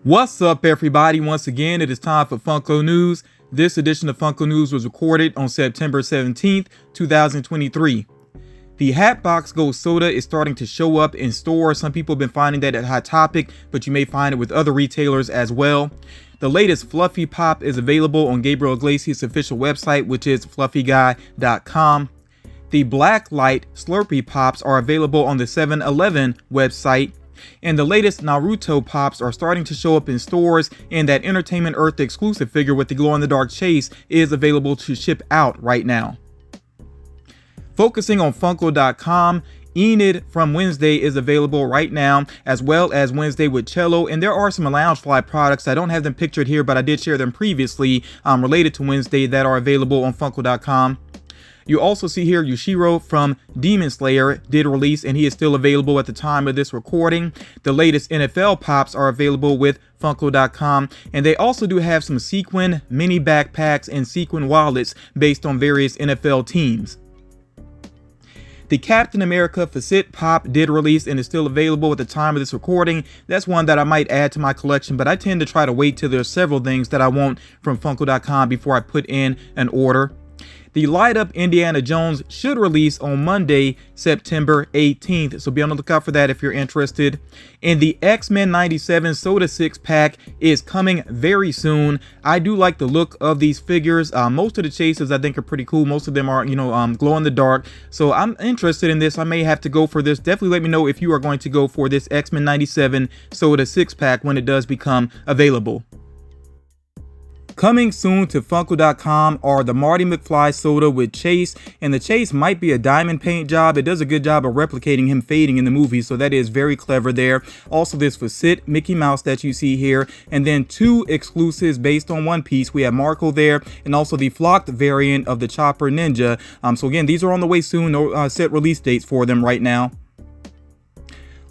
What's up, everybody? Once again, it is time for Funko News. This edition of Funko News was recorded on September 17th, 2023. The Hatbox Gold Soda is starting to show up in stores. Some people have been finding that at Hot Topic, but you may find it with other retailers as well. The latest Fluffy Pop is available on Gabriel Iglesias' official website, which is fluffyguy.com. The Black Light Slurpee Pops are available on the 7-Eleven website. And the latest Naruto Pops are starting to show up in stores, and that Entertainment Earth exclusive figure with the glow-in-the-dark chase is available to ship out right now. Focusing on Funko.com, Enid from Wednesday is available right now, as well as Wednesday with Cello, and there are some Loungefly products. I don't have them pictured here, but I did share them previously related to Wednesday that are available on Funko.com. You also see here Yushiro from Demon Slayer did release, and he is still available at the time of this recording. The latest NFL Pops are available with Funko.com, and they also do have some sequin mini backpacks and sequin wallets based on various NFL teams. The Captain America Facet Pop did release and is still available at the time of this recording. That's one that I might add to my collection, but I tend to try to wait till there's several things that I want from Funko.com before I put in an order. The Light Up Indiana Jones should release on Monday, September 18th, so be on the lookout for that if you're interested. And the X-Men 97 Soda 6-pack is coming very soon. I do like the look of these figures. Most of the chases I think are pretty cool. Most of them are, glow in the dark. So I'm interested in this. I may have to go for this. Definitely let me know if you are going to go for this X-Men 97 Soda 6-pack when it does become available. Coming soon to Funko.com are the Marty McFly soda with Chase, and the Chase might be a diamond paint job. It does a good job of replicating him fading in the movie, so that is very clever there. Also, this Facet Mickey Mouse that you see here, and then two exclusives based on One Piece. We have Marco there, and also the flocked variant of the Chopper Ninja. So again, these are on the way soon. No set release dates for them right now.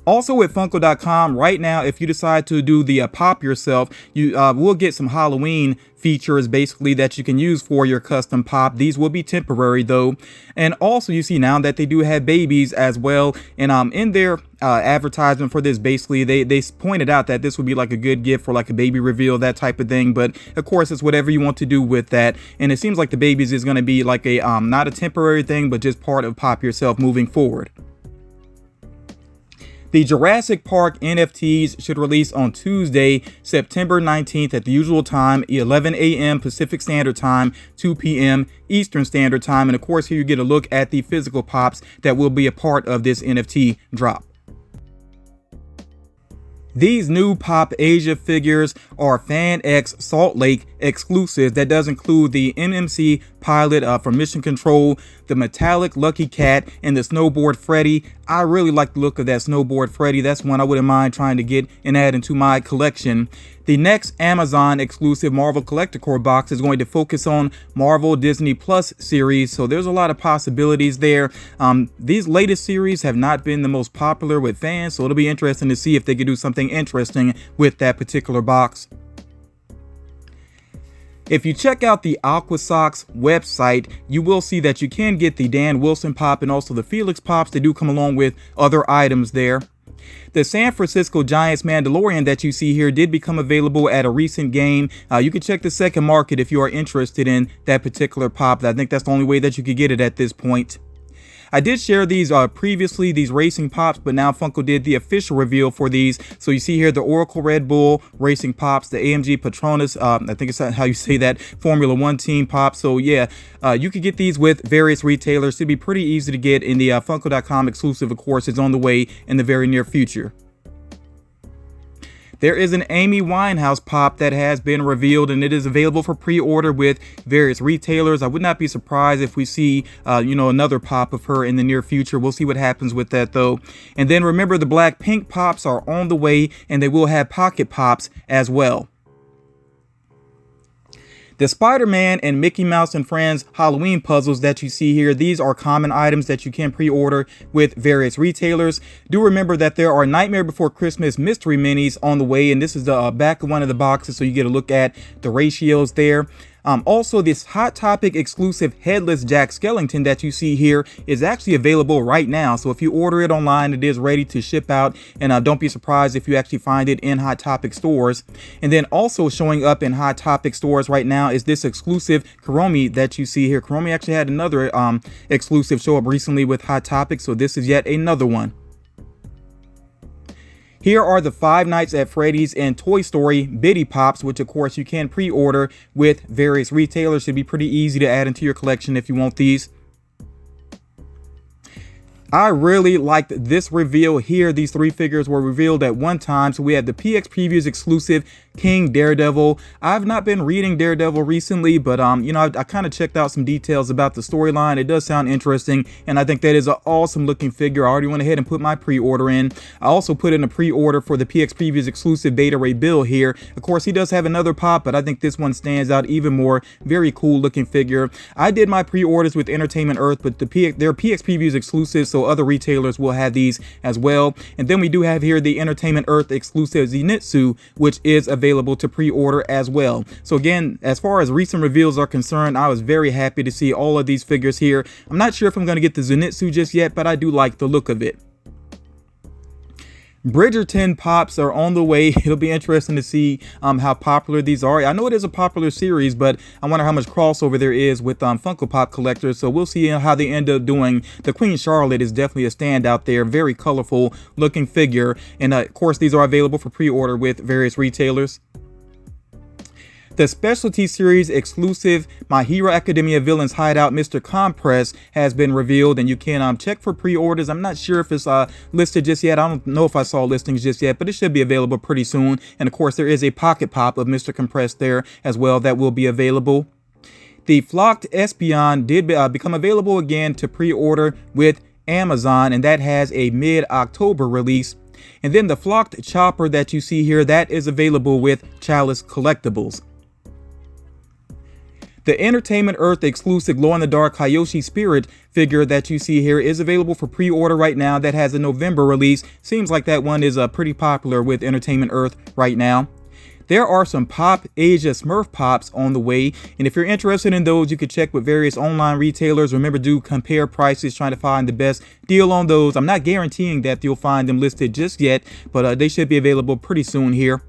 Also at Funko.com right now, if you decide to do the pop yourself, you will get some Halloween features basically that you can use for your custom pop. These will be temporary though. And also you see now that they do have babies as well. And in their advertisement for this, basically they pointed out that this would be like a good gift for like a baby reveal, that type of thing. But of course it's whatever you want to do with that. And it seems like the babies is going to be like a not a temporary thing, but just part of pop yourself moving forward. The Jurassic Park NFTs should release on Tuesday, September 19th at the usual time, 11 a.m. Pacific Standard Time, 2 p.m. Eastern Standard Time. And of course, here you get a look at the physical pops that will be a part of this NFT drop. These new Pop Asia figures are Fan X Salt Lake exclusives. That does include the MMC pilot from Mission Control, the metallic Lucky Cat, and the Snowboard Freddy. I really like the look of that Snowboard Freddy. That's one I wouldn't mind trying to get and add into my collection. The next Amazon exclusive Marvel Collector Core box is going to focus on Marvel Disney Plus series, so there's a lot of possibilities there. These latest series have not been the most popular with fans, so it'll be interesting to see if they could do something interesting with that particular box. If you check out the AquaSox website, you will see that you can get the Dan Wilson Pop and also the Felix Pops. They do come along with other items there. The San Francisco Giants Mandalorian that you see here did become available at a recent game. You can check the second market if you are interested in that particular pop. I think that's the only way that you could get it at this point. I did share these previously, these racing pops, but now Funko did the official reveal for these. So you see here the Oracle Red Bull racing pops, the AMG Patronus, I think it's how you say that, Formula One team pop. So yeah, you could get these with various retailers. It'd be pretty easy to get in the Funko.com exclusive, of course, is on the way in the very near future. There is an Amy Winehouse pop that has been revealed, and it is available for pre-order with various retailers. I would not be surprised if we see, another pop of her in the near future. We'll see what happens with that though. And then remember, the Blackpink pops are on the way, and they will have pocket pops as well. The Spider-Man and Mickey Mouse and Friends Halloween puzzles that you see here, these are common items that you can pre-order with various retailers. Do remember that there are Nightmare Before Christmas mystery minis on the way, and this is the back of one of the boxes, so you get a look at the ratios there. Also, this Hot Topic exclusive headless Jack Skellington that you see here is actually available right now. So if you order it online, it is ready to ship out, and don't be surprised if you actually find it in Hot Topic stores. And then also showing up in Hot Topic stores right now is this exclusive Kuromi that you see here. Kuromi actually had another exclusive show up recently with Hot Topic, so this is yet another one. Here are the Five Nights at Freddy's and Toy Story Bitty Pops, which of course you can pre-order with various retailers. Should be pretty easy to add into your collection if you want these. I really liked this reveal here. These three figures were revealed at one time. So we have the PX Previews exclusive King Daredevil. I've not been reading Daredevil recently, but you know, I kind of checked out some details about the storyline. It does sound interesting, and I think that is an awesome looking figure. I already went ahead and put my pre-order in. I also put in a pre-order for the PX Previews exclusive Beta Ray Bill here. Of course, he does have another pop, but I think this one stands out even more. Very cool looking figure. I did my pre-orders with Entertainment Earth, but they're PX Previews exclusive, so other retailers will have these as well. And then we do have here the Entertainment Earth exclusive Zenitsu, which is available to pre-order as well. So again, as far as recent reveals are concerned, I was very happy to see all of these figures here. I'm not sure if I'm going to get the Zenitsu just yet, but I do like the look of it. Bridgerton pops are on the way. It'll be interesting to see how popular these are. I know it is a popular series, but I wonder how much crossover there is with Funko Pop collectors. So we'll see how they end up doing. The Queen Charlotte is definitely a standout there. Very colorful looking figure. And of course, these are available for pre-order with various retailers. The Specialty Series exclusive My Hero Academia Villains Hideout Mr. Compress has been revealed, and you can check for pre-orders. I'm not sure if it's listed just yet. I don't know if I saw listings just yet, but it should be available pretty soon. And of course, there is a pocket pop of Mr. Compress there as well that will be available. The Flocked Espion did become available again to pre-order with Amazon, and that has a mid-October release. And then the Flocked Chopper that you see here, that is available with Chalice Collectibles. The Entertainment Earth exclusive glow-in-the-dark Hayoshi Spirit figure that you see here is available for pre-order right now. That has a November release. Seems like that one is pretty popular with Entertainment Earth right now. There are some Pop Asia Smurf Pops on the way, and if you're interested in those, you can check with various online retailers. Remember, do compare prices, trying to find the best deal on those. I'm not guaranteeing that you'll find them listed just yet, but they should be available pretty soon here.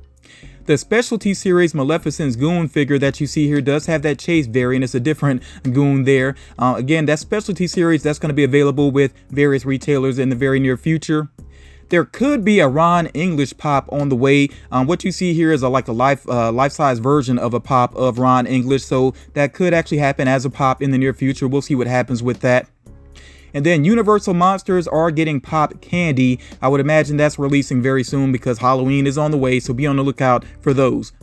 The Specialty Series Maleficent's Goon figure that you see here does have that Chase variant. It's a different Goon there. Again, that Specialty Series, that's going to be available with various retailers in the very near future. There could be a Ron English pop on the way. What you see here is like a life-size version of a pop of Ron English, so that could actually happen as a pop in the near future. We'll see what happens with that. And then Universal Monsters are getting Pop Candy. I would imagine that's releasing very soon because Halloween is on the way, so be on the lookout for those.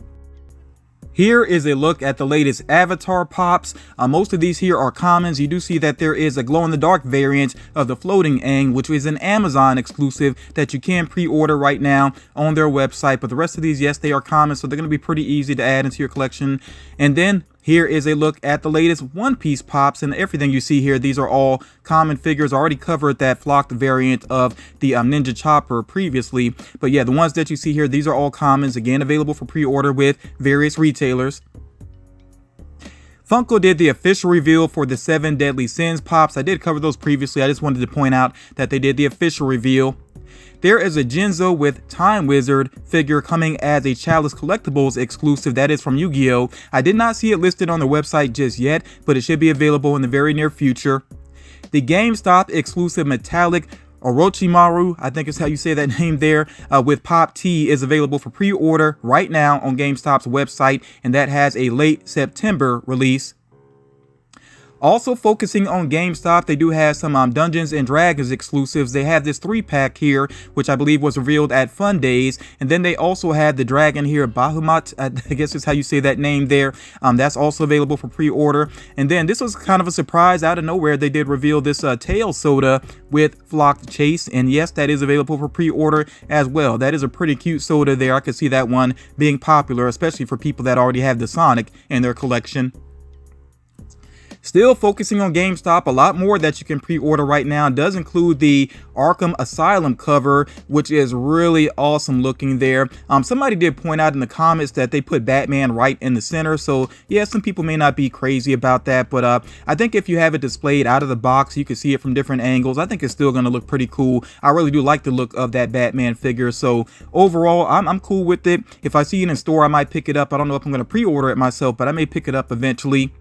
Here is a look at the latest Avatar Pops. Most of these here are commons. You do see that there is a glow-in-the-dark variant of the Floating Aang, which is an Amazon exclusive that you can pre-order right now on their website. But the rest of these, yes, they are common, so they're going to be pretty easy to add into your collection. And then here is a look at the latest One Piece Pops, and everything you see here, these are all common figures. I already covered that flocked variant of the Ninja Chopper previously. But yeah, the ones that you see here, these are all commons, again, available for pre-order with various retailers. Funko did the official reveal for the 7 Deadly Sins Pops. I did cover those previously. I just wanted to point out that they did the official reveal. There is a Jinzo with Time Wizard figure coming as a Chalice Collectibles exclusive. That is from Yu-Gi-Oh! I did not see it listed on the website just yet, but it should be available in the very near future. The GameStop exclusive metallic Orochimaru, I think is how you say that name there, with Pop T is available for pre-order right now on GameStop's website, and that has a late September release. Also focusing on GameStop, they do have some Dungeons and Dragons exclusives. They have this 3-pack here, which I believe was revealed at Fun Days. And then they also had the dragon here, Bahamut, I guess is how you say that name there. That's also available for pre-order. And then this was kind of a surprise out of nowhere. They did reveal this Tail Soda with Flocked Chase. And yes, that is available for pre-order as well. That is a pretty cute soda there. I could see that one being popular, especially for people that already have the Sonic in their collection. Still focusing on GameStop, a lot more that you can pre-order right now. It does include the Arkham Asylum cover, which is really awesome looking there. Somebody did point out in the comments that they put Batman right in the center, so yeah, some people may not be crazy about that, but I think if you have it displayed out of the box, you can see it from different angles. I think it's still going to look pretty cool. I really do like the look of that Batman figure, so overall I'm cool with it. If I see it in store, I might pick it up. I don't know if I'm going to pre-order it myself, but I may pick it up eventually.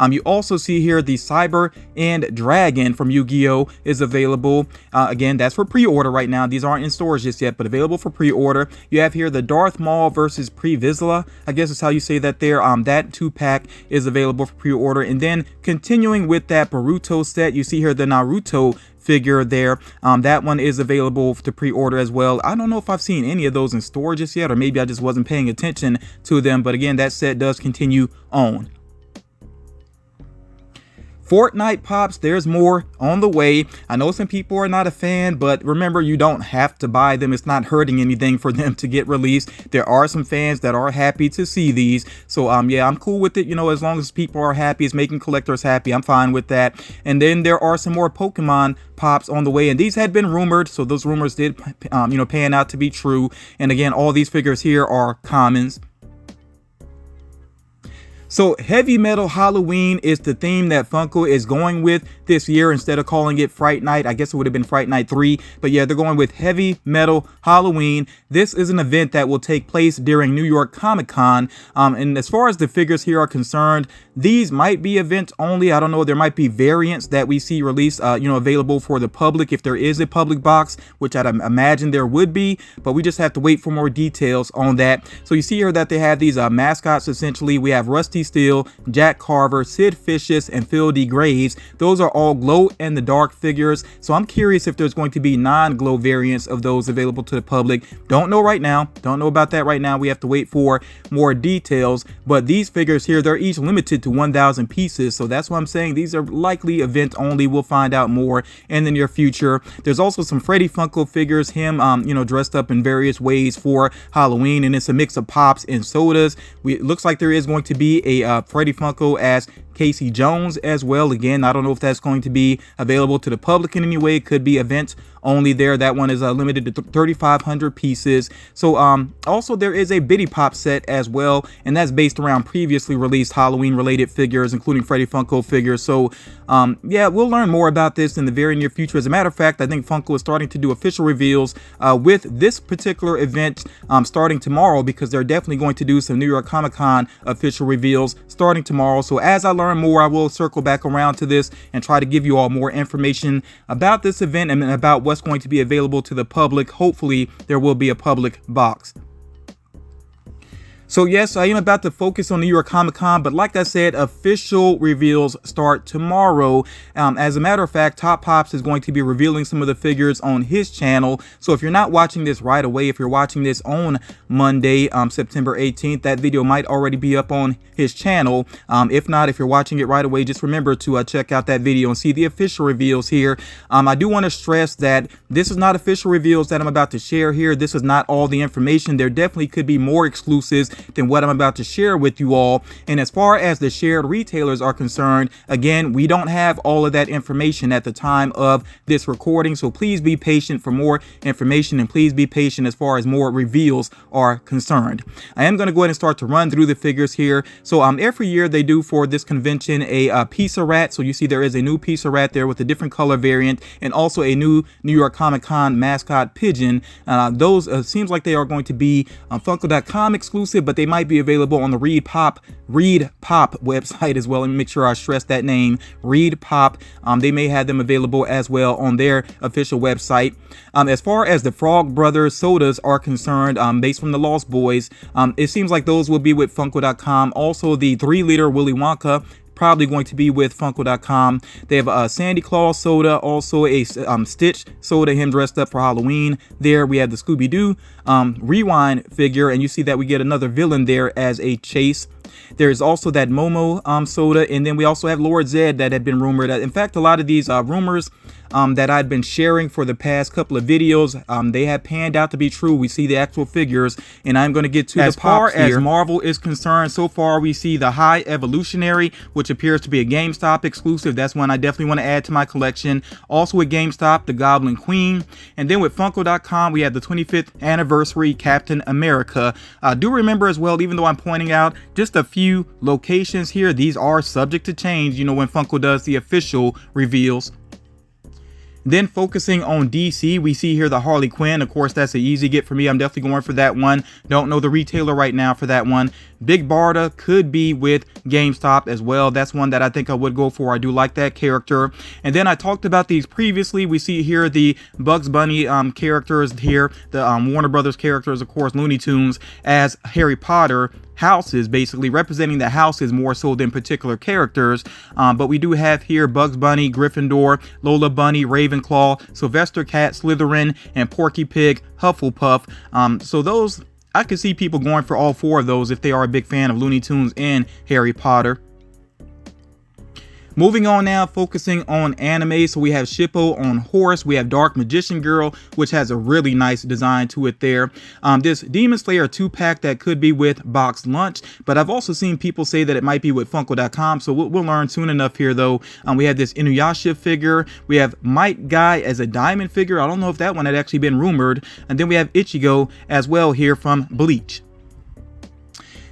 You also see here the Cyber and Dragon from Yu-Gi-Oh is available. Again, that's for pre-order right now. These aren't in stores just yet, but available for pre-order. You have here the Darth Maul versus Pre-Vizsla, I guess is how you say that there. That 2-pack is available for pre-order. And then continuing with that Boruto set, you see here the Naruto figure there. That one is available to pre-order as well. I don't know if I've seen any of those in store just yet, or maybe I just wasn't paying attention to them. But again, that set does continue on. Fortnite Pops, there's more on the way. I know some people are not a fan, but remember, you don't have to buy them. It's not hurting anything for them to get released. There are some fans that are happy to see these. So yeah, I'm cool with it. You know, as long as people are happy, it's making collectors happy. I'm fine with that. And then there are some more Pokemon Pops on the way, and these had been rumored, so those rumors did pan out to be true. And again, all these figures here are commons. So Heavy Metal Halloween is the theme that Funko is going with this year. Instead of calling it Fright Night, I guess it would have been Fright Night 3. But yeah, they're going with Heavy Metal Halloween. This is an event that will take place during New York Comic Con. And as far as the figures here are concerned, these might be events only. I don't know. There might be variants that we see released, available for the public if there is a public box, which I'd imagine there would be. But we just have to wait for more details on that. So you see here that they have these mascots essentially. We have Rusty Steel, Jack Carver, Sid Vicious, and Phil D. Graves. Those are all glow in the dark figures. So I'm curious if there's going to be non-glow variants of those available to the public. Don't know right now. Don't know about that right now. We have to wait for more details. But these figures here, they're each limited to 1,000 pieces. So that's why I'm saying these are likely event only. We'll find out more in the near future. There's also some Freddy Funko figures, him, dressed up in various ways for Halloween. And it's a mix of pops and sodas. It looks like there is going to be a Freddy Funko as Casey Jones as well. Again, I don't know if that's going to be available to the public in any way. It could be event only there. That one is limited to 3,500 pieces. So also there is a Biddy Pop set as well, and that's based around previously released Halloween related figures, including Freddy Funko figures. So yeah, we'll learn more about this in the very near future. As a matter of fact, I think Funko is starting to do official reveals with this particular event starting tomorrow, because they're definitely going to do some New York Comic Con official reveals starting tomorrow. So as I learn more, I will circle back around to this and try to give you all more information about this event and about what's going to be available to the public. Hopefully there will be a public box. So yes, I am about to focus on New York Comic Con, but like I said, official reveals start tomorrow. As a matter of fact, Top Pops is going to be revealing some of the figures on his channel. So if you're not watching this right away, if you're watching this on Monday, September 18th, that video might already be up on his channel. If not, if you're watching it right away, just remember to check out that video and see the official reveals here. I do want to stress that this is not official reveals that I'm about to share here. This is not all the information. There definitely could be more exclusives than what I'm about to share with you all. And as far as the shared retailers are concerned, again, we don't have all of that information at the time of this recording. So please be patient for more information, and please be patient as far as more reveals are concerned. I am going to go ahead and start to run through the figures here. So every year they do for this convention a Pizza Rat. So you see there is a new Pizza Rat there with a different color variant, and also a new New York Comic Con mascot pigeon. Those seems like they are going to be Funko.com exclusive, but they might be available on the Reed Pop website as well. Let me make sure I stress that name, Reed Pop. They may have them available as well on their official website. As far as the Frog Brothers sodas are concerned, based from the Lost Boys, it seems like those will be with Funko.com. Also, the 3-liter Willy Wonka, probably going to be with Funko.com. They have a Sandy Claus soda, also a Stitch soda, him dressed up for Halloween. There we have the Scooby-Doo Rewind figure, and you see that we get another villain there as a Chase. There's also that Momo soda, and then we also have Lord Zed that had been rumored. In fact, a lot of these rumors that I'd been sharing for the past couple of videos. They have panned out to be true. We see the actual figures, and I'm going to get to the pops here. As far as Marvel is concerned, so far we see the High Evolutionary, which appears to be a GameStop exclusive. That's one I definitely want to add to my collection. Also with GameStop, the Goblin Queen. And then with Funko.com, we have the 25th anniversary Captain America. Do remember as well, even though I'm pointing out just a few locations here, these are subject to change, you know, when Funko does the official reveals. Then focusing on DC, we see here the Harley Quinn. Of course, that's an easy get for me. I'm definitely going for that one. Don't know the retailer right now for that one. Big Barda could be with GameStop as well. That's one that I think I would go for. I do like that character. And then I talked about these previously. We see here the Bugs Bunny characters here, the Warner Brothers characters, of course, Looney Tunes, as Harry Potter houses, basically representing the houses more so than particular characters. But we do have here Bugs Bunny, Gryffindor, Lola Bunny, Ravenclaw, Sylvester Cat, Slytherin, and Porky Pig, Hufflepuff. So those, I could see people going for all four of those if they are a big fan of Looney Tunes and Harry Potter. Moving on now, focusing on anime. So we have Shippo on horse. We have Dark Magician Girl, which has a really nice design to it there. This Demon Slayer 2-pack that could be with Box Lunch, but I've also seen people say that it might be with Funko.com. So we'll learn soon enough here, though. We have this Inuyasha figure. We have Might Guy as a diamond figure. I don't know if that one had actually been rumored. And then we have Ichigo as well here from Bleach.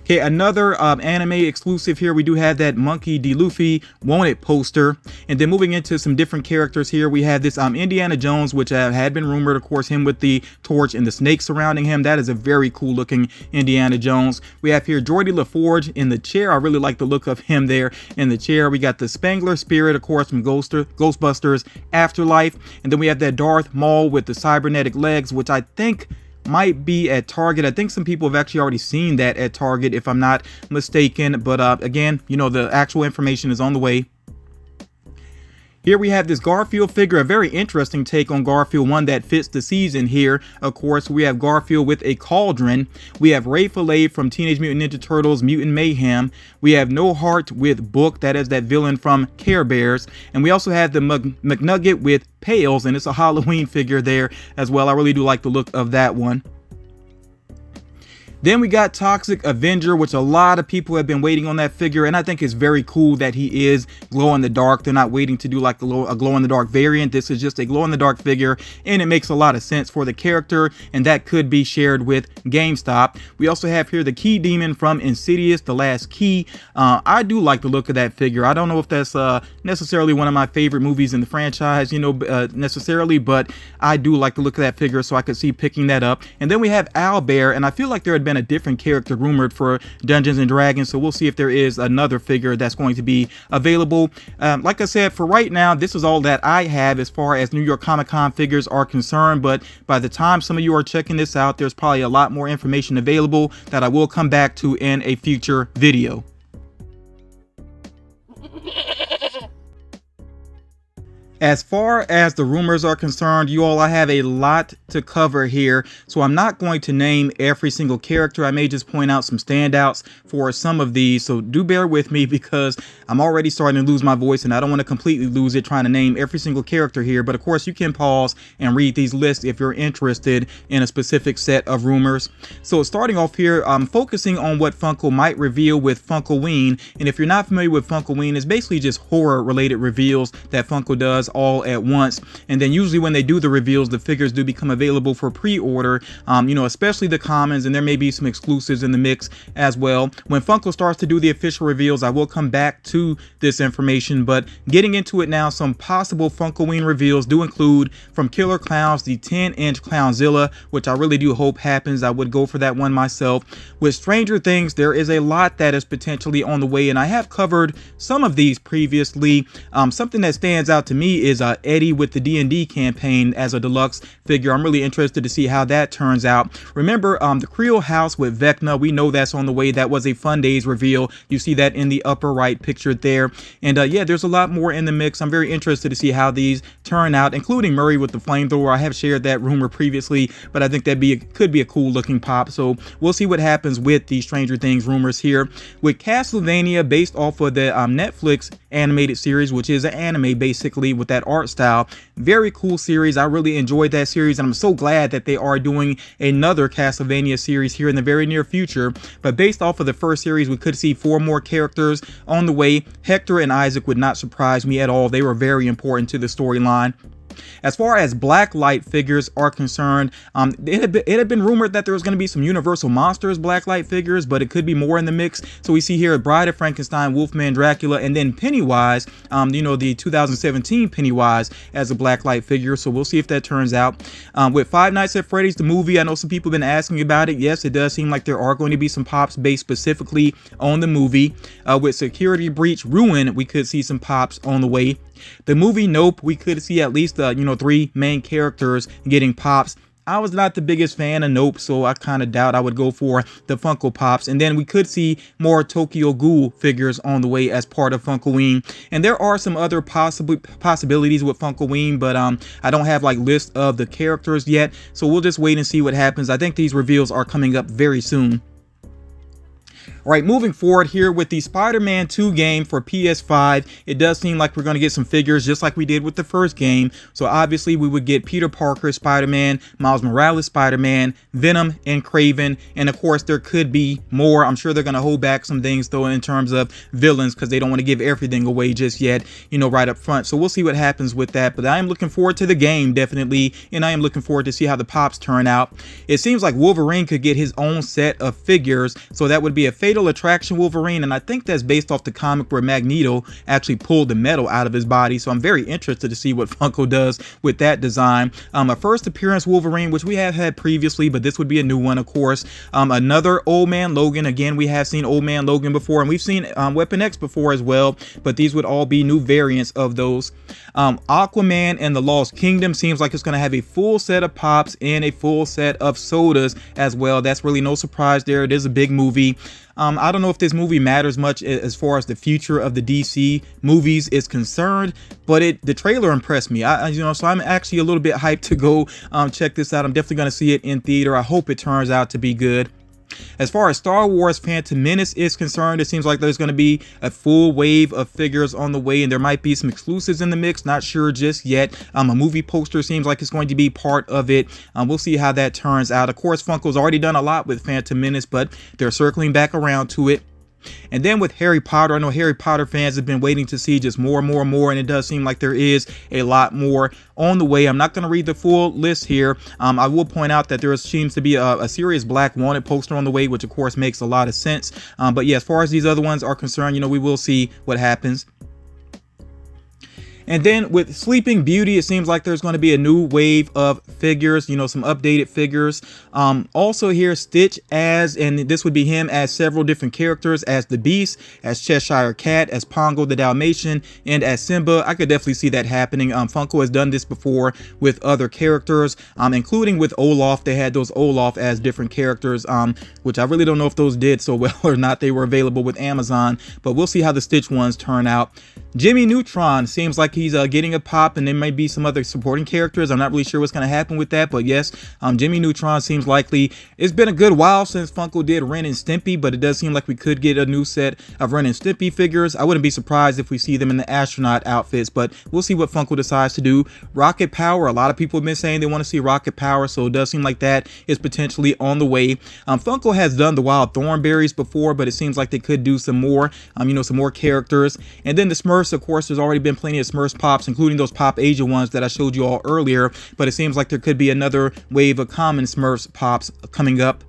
Okay, another anime exclusive here. We do have that Monkey D. Luffy Wanted poster. And then moving into some different characters here, we have this Indiana Jones, which had been rumored, of course, him with the torch and the snake surrounding him. That is a very cool looking Indiana Jones. We have here Geordie LaForge in the chair. I really like the look of him there in the chair. We got the Spangler Spirit, of course, from Ghostbusters Afterlife. And then we have that Darth Maul with the cybernetic legs, which I think might be at Target. I think some people have actually already seen that at Target, if I'm not mistaken. But again, you know, the actual information is on the way. Here we have this Garfield figure, a very interesting take on Garfield, one that fits the season here. Of course, we have Garfield with a cauldron. We have Ray Fillet from Teenage Mutant Ninja Turtles Mutant Mayhem. We have No Heart with Book, that is that villain from Care Bears. And we also have the McNugget with Pails, and it's a Halloween figure there as well. I really do like the look of that one. Then we got Toxic Avenger, which a lot of people have been waiting on that figure, and I think it's very cool that he is glow in the dark. They're not waiting to do like a glow in the dark variant. This is just a glow in the dark figure, and it makes a lot of sense for the character, and that could be shared with GameStop. We also have here the Key Demon from Insidious, The Last Key. I do like the look of that figure. I don't know if that's necessarily one of my favorite movies in the franchise, you know, necessarily, but I do like the look of that figure, so I could see picking that up. And then we have Owlbear, and I feel like there had been a different character rumored for Dungeons and Dragons, so we'll see if there is another figure that's going to be available. Like I said, for right now, this is all that I have as far as New York Comic Con figures are concerned, but by the time some of you are checking this out, there's probably a lot more information available that I will come back to in a future video. As far as the rumors are concerned, you all, I have a lot to cover here, so I'm not going to name every single character. I may just point out some standouts for some of these, so do bear with me because I'm already starting to lose my voice and I don't want to completely lose it trying to name every single character here. But of course, you can pause and read these lists if you're interested in a specific set of rumors. So starting off here, I'm focusing on what Funko might reveal with Funkoween. And if you're not familiar with Funkoween, it's basically just horror related reveals that Funko does all at once. And then usually when they do the reveals, the figures do become available for pre-order, you know, especially the commons, and there may be some exclusives in the mix as well. When Funko starts to do the official reveals, I will come back to this information, but getting into it now, some possible Funkoween reveals do include from Killer Clowns, the 10-inch Clownzilla, which I really do hope happens. I would go for that one myself. With Stranger Things, there is a lot that is potentially on the way, and I have covered some of these previously. Something that stands out to me is Eddie with the D&D campaign as a deluxe figure. I'm really interested to see how that turns out. Remember the Creel house with Vecna, we know that's on the way. That was a Fun Days reveal. You see that in the upper right picture there. And yeah, there's a lot more in the mix. I'm very interested to see how these turn out, including Murray with the flamethrower. I have shared that rumor previously, but I think that could be a cool looking pop. So we'll see what happens with the Stranger Things rumors here. With Castlevania, based off of the Netflix animated series, which is an anime basically with that art style. Very cool series. I really enjoyed that series, and I'm so glad that they are doing another Castlevania series here in the very near future. But based off of the first series, we could see 4 more characters on the way. Hector and Isaac would not surprise me at all. They were very important to the storyline. As far as Blacklight figures are concerned, it had been rumored that there was going to be some Universal Monsters Blacklight figures, but it could be more in the mix. So we see here Bride of Frankenstein, Wolfman Dracula, and then Pennywise, the 2017 Pennywise as a Blacklight figure. So we'll see if that turns out. With Five Nights at Freddy's, the movie, I know some people have been asking about it. Yes, it does seem like there are going to be some pops based specifically on the movie. With Security Breach Ruin, we could see some pops on the way. The movie Nope, we could see at least 3 main characters getting pops. I was not the biggest fan of Nope, so I kind of doubt I would go for the Funko Pops. And then we could see more Tokyo Ghoul figures on the way as part of Funkoween. And there are some other possibilities with Funkoween, but I don't have like list of the characters yet, so we'll just wait and see what happens. I think these reveals are coming up very soon. All right, moving forward here with the Spider-Man 2 game for PS5, it does seem like we're going to get some figures just like we did with the first game. So obviously we would get Peter Parker Spider-Man, Miles Morales Spider-Man, Venom, and Kraven. And of course, there could be more. I'm sure they're going to hold back some things though in terms of villains because they don't want to give everything away just yet, right up front. So we'll see what happens with that. But I am looking forward to the game, definitely. And I am looking forward to see how the pops turn out. It seems like Wolverine could get his own set of figures. So that would be a Fatal Attraction Wolverine, and I think that's based off the comic where Magneto actually pulled the metal out of his body. So I'm very interested to see what Funko does with that design. A first appearance Wolverine, which we have had previously, but this would be a new one, of course. Another Old Man Logan. Again, we have seen Old Man Logan before, and we've seen Weapon X before as well, but these would all be new variants of those. Aquaman and the Lost Kingdom seems like it's going to have a full set of pops and a full set of sodas as well. That's really no surprise there. It is a big movie. I don't know if this movie matters much as far as the future of the DC movies is concerned, but the trailer impressed me. So I'm actually a little bit hyped to go check this out. I'm definitely going to see it in theater. I hope it turns out to be good. As far as Star Wars Phantom Menace is concerned, it seems like there's going to be a full wave of figures on the way, and there might be some exclusives in the mix. Not sure just yet. A movie poster seems like it's going to be part of it. We'll see how that turns out. Of course, Funko's already done a lot with Phantom Menace, but they're circling back around to it. And then with Harry Potter, I know Harry Potter fans have been waiting to see just more, and it does seem like there is a lot more on the way. I'm not going to read the full list here. I will point out that there seems to be a Sirius Black Wanted poster on the way, which of course makes a lot of sense. But yeah, as far as these other ones are concerned, we will see what happens. And then with Sleeping Beauty, it seems like there's going to be a new wave of figures, some updated figures. Also here, Stitch and this would be him as several different characters, as the Beast, as Cheshire Cat, as Pongo the Dalmatian, and as Simba. I could definitely see that happening. Funko has done this before with other characters, including with Olaf. They had those Olaf as different characters, which I really don't know if those did so well or not. They were available with Amazon, but we'll see how the Stitch ones turn out. Jimmy Neutron seems like he's getting a pop, and there might be some other supporting characters. I'm not really sure what's going to happen with that, but yes, Jimmy Neutron seems likely. It's been a good while since Funko did Ren and Stimpy, but it does seem like we could get a new set of Ren and Stimpy figures. I wouldn't be surprised if we see them in the astronaut outfits, but we'll see what Funko decides to do. Rocket Power, a lot of people have been saying they want to see Rocket Power, so it does seem like that is potentially on the way. Funko has done the Wild Thornberries before, but it seems like they could do some more, some more characters. And then the Smurfs, of course, there's already been plenty of Smurfs pops, including those Pop Asia ones that I showed you all earlier, but it seems like there could be another wave of common Smurfs pops coming up.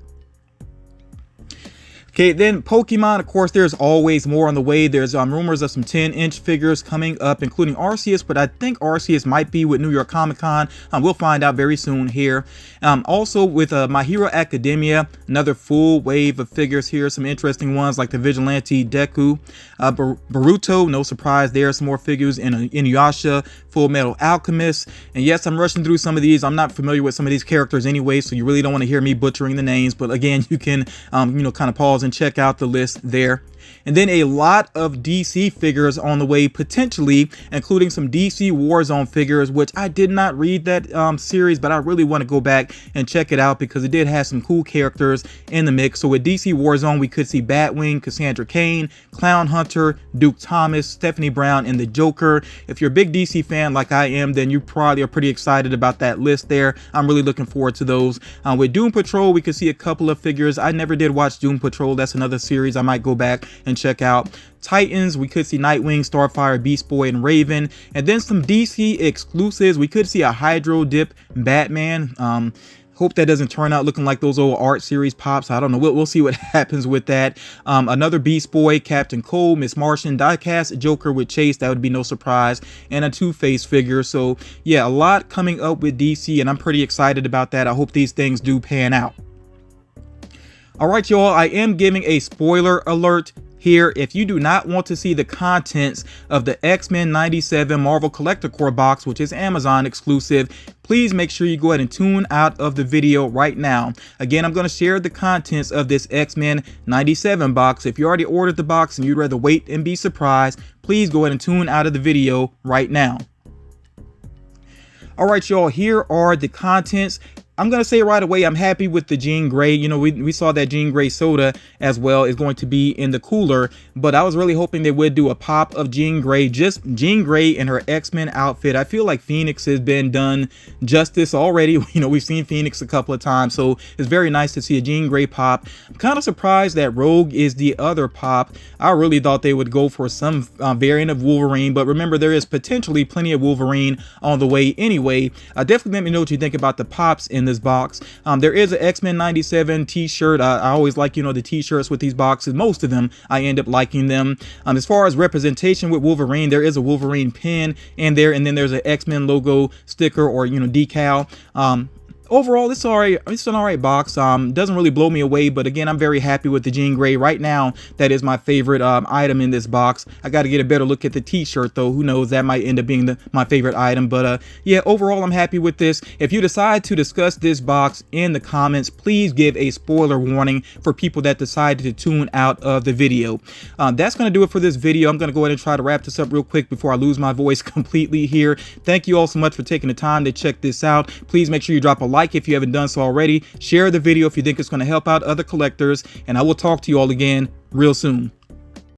Okay, then Pokemon, of course, there's always more on the way. There's rumors of some 10-inch figures coming up, including Arceus, but I think Arceus might be with New York Comic Con. We'll find out very soon here. Also with My Hero Academia, another full wave of figures here. Some interesting ones like the Vigilante Deku. Boruto, no surprise there. Some more figures in Inuyasha, Full Metal Alchemist. And yes, I'm rushing through some of these. I'm not familiar with some of these characters anyway, so you really don't want to hear me butchering the names. But again, you can, kind of pause and check out the list there. And then a lot of DC figures on the way, potentially, including some DC Warzone figures, which I did not read that series, but I really want to go back and check it out because it did have some cool characters in the mix. So with DC Warzone, we could see Batwing, Cassandra Cain, Clown Hunter, Duke Thomas, Stephanie Brown, and the Joker. If you're a big DC fan like I am, then you probably are pretty excited about that list there. I'm really looking forward to those. With Doom Patrol, we could see a couple of figures. I never did watch Doom Patrol. That's another series I might go back and check out. Titans, we could see Nightwing, Starfire, Beast Boy, and Raven. And then some DC exclusives. We could see a Hydro Dip Batman. Hope that doesn't turn out looking like those old art series pops. I don't know. We'll see what happens with that. Another Beast Boy, Captain Cold, Miss Martian, diecast Joker with Chase. That would be no surprise. And a Two-Face figure. So yeah, a lot coming up with DC, and I'm pretty excited about that. I hope these things do pan out. All right, y'all, I am giving a spoiler alert here. If you do not want to see the contents of the X-Men 97 Marvel Collector Core box, which is Amazon exclusive, please make sure you go ahead and tune out of the video right now. Again, I'm going to share the contents of this X-Men 97 box. If you already ordered the box and you'd rather wait and be surprised, please go ahead and tune out of the video right now. All right, y'all, here are the contents. I'm going to say right away, I'm happy with the Jean Grey. You know, we saw that Jean Grey soda as well is going to be in the cooler, but I was really hoping they would do a pop of Jean Grey, just Jean Grey in her X-Men outfit. I feel like Phoenix has been done justice already. You know, we've seen Phoenix a couple of times, so it's very nice to see a Jean Grey pop. I'm kind of surprised that Rogue is the other pop. I really thought they would go for some variant of Wolverine, but remember, there is potentially plenty of Wolverine on the way anyway. Definitely let me know what you think about the pops in this box. There is an X-Men 97 t-shirt. I always like, you know, the t-shirts with these boxes. Most of them I end up liking them. As far as representation with Wolverine, there is a Wolverine pin in there, and then there's an X-Men logo sticker or, you know, decal. Overall, it's all right. It's an all right box. Doesn't really blow me away, but again, I'm very happy with the Jean Grey right now. That is my favorite item in this box. I got to get a better look at the t-shirt though. Who knows, that might end up being my favorite item, but yeah, overall I'm happy with this. If you decide to discuss this box in the comments, please give a spoiler warning for people that decided to tune out of the video. That's going to do it for this video. I'm going to go ahead and try to wrap this up real quick before I lose my voice completely here. Thank you all so much for taking the time to check this out. Please make sure you drop a like if you haven't done so already. Share the video if you think it's going to help out other collectors, and I will talk to you all again real soon.